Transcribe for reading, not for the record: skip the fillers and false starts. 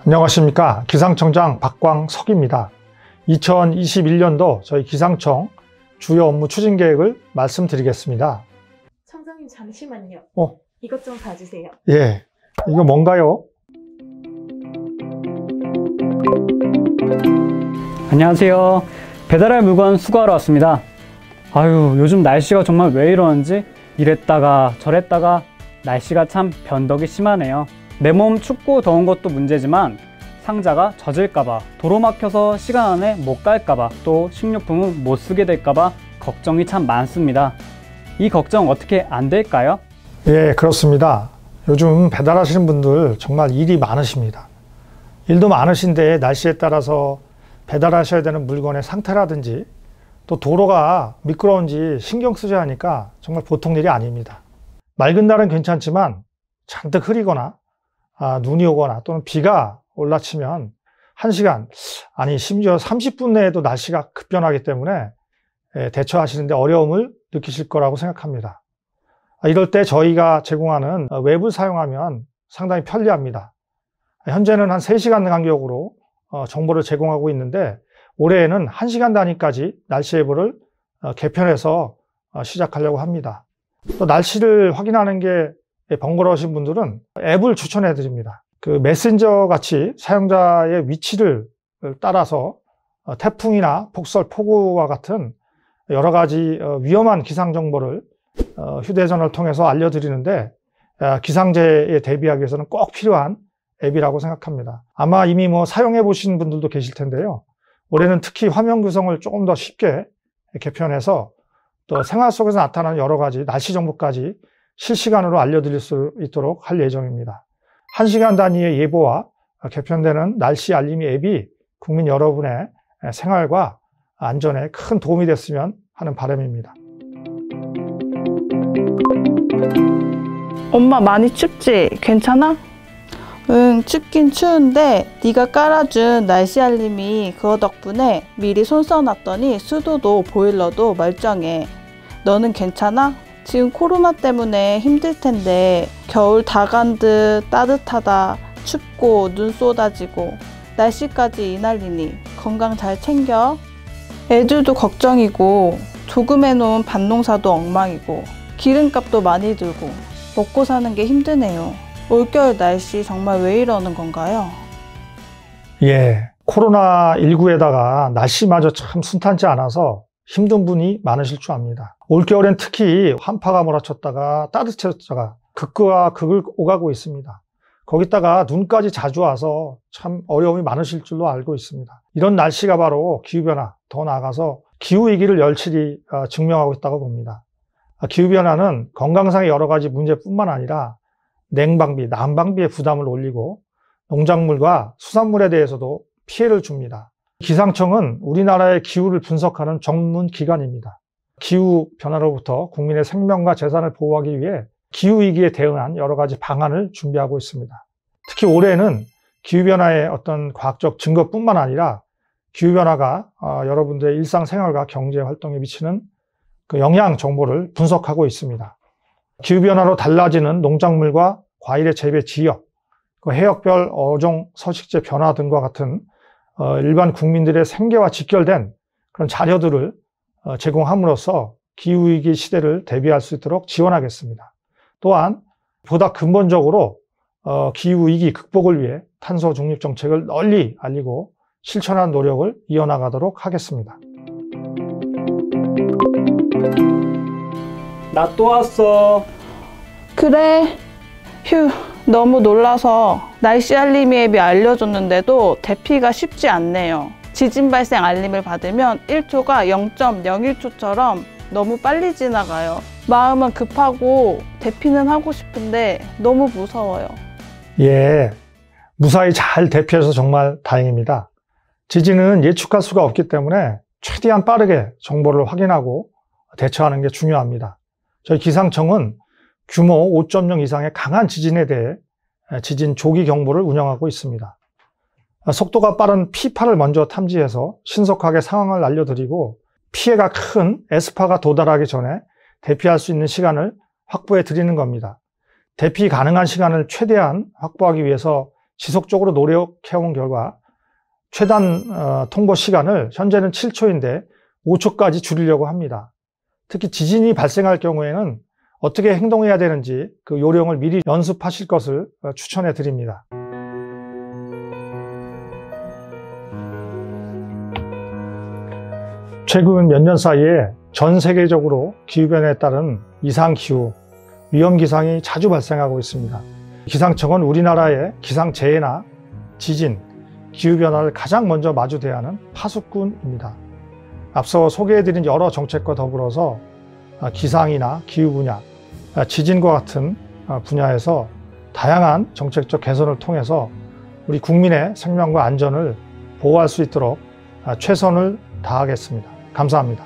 안녕하십니까. 기상청장 박광석입니다. 2021년도 저희 기상청 주요 업무 추진 계획을 말씀드리겠습니다. 청장님 잠시만요. 이것 좀 봐주세요. 예, 이거 뭔가요? 안녕하세요. 배달할 물건 수거하러 왔습니다. 아유, 요즘 날씨가 정말 왜 이러는지 이랬다가 저랬다가 날씨가 참 변덕이 심하네요. 내 몸 춥고 더운 것도 문제지만 상자가 젖을까봐, 도로 막혀서 시간 안에 못 갈까봐, 또 식료품은 못 쓰게 될까봐 걱정이 참 많습니다. 이 걱정 어떻게 안 될까요? 예, 그렇습니다. 요즘 배달하시는 분들 정말 일이 많으십니다. 일도 많으신데 날씨에 따라서 배달하셔야 되는 물건의 상태라든지 또 도로가 미끄러운지 신경 쓰셔야 하니까 정말 보통 일이 아닙니다. 맑은 날은 괜찮지만 잔뜩 흐리거나 눈이 오거나 또는 비가 올라치면 1시간, 아니 심지어 30분 내에도 날씨가 급변하기 때문에 대처하시는데 어려움을 느끼실 거라고 생각합니다. 이럴 때 저희가 제공하는 웹을 사용하면 상당히 편리합니다. 현재는 한 3시간 간격으로 정보를 제공하고 있는데 올해에는 1시간 단위까지 날씨 앱을 개편해서 시작하려고 합니다. 또 날씨를 확인하는 게 번거로우신 분들은 앱을 추천해 드립니다. 그 메신저 같이 사용자의 위치를 따라서 태풍이나 폭설, 폭우와 같은 여러 가지 위험한 기상 정보를 휴대전화를 통해서 알려드리는데 기상재해에 대비하기 위해서는 꼭 필요한 앱이라고 생각합니다. 아마 이미 사용해 보신 분들도 계실 텐데요. 올해는 특히 화면 구성을 조금 더 쉽게 개편해서 또 생활 속에서 나타나는 여러 가지 날씨 정보까지 실시간으로 알려드릴 수 있도록 할 예정입니다. 1시간 단위의 예보와 개편되는 날씨 알림이 앱이 국민 여러분의 생활과 안전에 큰 도움이 됐으면 하는 바람입니다. 엄마 많이 춥지? 괜찮아? 응, 춥긴 추운데 네가 깔아준 날씨 알림이 그거 덕분에 미리 손 써놨더니 수도도 보일러도 멀쩡해. 너는 괜찮아? 지금 코로나 때문에 힘들 텐데 겨울 다 간 듯 따뜻하다, 춥고 눈 쏟아지고 날씨까지 이 난리니 건강 잘 챙겨. 애들도 걱정이고 조금 해놓은 밭농사도 엉망이고 기름값도 많이 들고 먹고 사는 게 힘드네요. 올겨울 날씨 정말 왜 이러는 건가요? 예, 코로나19에다가 날씨마저 참 순탄치 않아서 힘든 분이 많으실 줄 압니다. 올겨울엔 특히 한파가 몰아쳤다가 따뜻해졌다가 극과 극을 오가고 있습니다. 거기다가 눈까지 자주 와서 참 어려움이 많으실 줄로 알고 있습니다. 이런 날씨가 바로 기후변화, 더 나아가서 기후위기를 열실히 증명하고 있다고 봅니다. 기후변화는 건강상의 여러 가지 문제뿐만 아니라 냉방비, 난방비의 부담을 올리고 농작물과 수산물에 대해서도 피해를 줍니다. 기상청은 우리나라의 기후를 분석하는 전문 기관입니다. 기후변화로부터 국민의 생명과 재산을 보호하기 위해 기후위기에 대응한 여러 가지 방안을 준비하고 있습니다. 특히 올해는 기후변화의 어떤 과학적 증거뿐만 아니라 기후변화가 여러분들의 일상생활과 경제활동에 미치는 그 영향 정보를 분석하고 있습니다. 기후변화로 달라지는 농작물과 과일의 재배 지역, 그 해역별 어종 서식지 변화 등과 같은 일반 국민들의 생계와 직결된 그런 자료들을 제공함으로써 기후위기 시대를 대비할 수 있도록 지원하겠습니다. 또한 보다 근본적으로 기후위기 극복을 위해 탄소 중립 정책을 널리 알리고 실천하는 노력을 이어나가도록 하겠습니다. 나 또 왔어. 그래. 휴, 너무 놀라서 날씨 알림이 앱이 알려줬는데도 대피가 쉽지 않네요. 지진 발생 알림을 받으면 1초가 0.01초처럼 너무 빨리 지나가요. 마음은 급하고 대피는 하고 싶은데 너무 무서워요. 예, 무사히 잘 대피해서 정말 다행입니다. 지진은 예측할 수가 없기 때문에 최대한 빠르게 정보를 확인하고 대처하는 게 중요합니다. 저희 기상청은 규모 5.0 이상의 강한 지진에 대해 지진 조기 경보를 운영하고 있습니다. 속도가 빠른 P8을 먼저 탐지해서 신속하게 상황을 알려드리고 피해가 큰 S파가 도달하기 전에 대피할 수 있는 시간을 확보해 드리는 겁니다. 대피 가능한 시간을 최대한 확보하기 위해서 지속적으로 노력해온 결과 최단 통보 시간을 현재는 7초인데 5초까지 줄이려고 합니다. 특히 지진이 발생할 경우에는 어떻게 행동해야 되는지 그 요령을 미리 연습하실 것을 추천해 드립니다. 최근 몇 년 사이에 전 세계적으로 기후변화에 따른 이상기후, 위험기상이 자주 발생하고 있습니다. 기상청은 우리나라의 기상재해나 지진, 기후변화를 가장 먼저 마주대야 하는 파수꾼입니다. 앞서 소개해드린 여러 정책과 더불어서 기상이나 기후 분야, 지진과 같은 분야에서 다양한 정책적 개선을 통해서 우리 국민의 생명과 안전을 보호할 수 있도록 최선을 다하겠습니다. 감사합니다.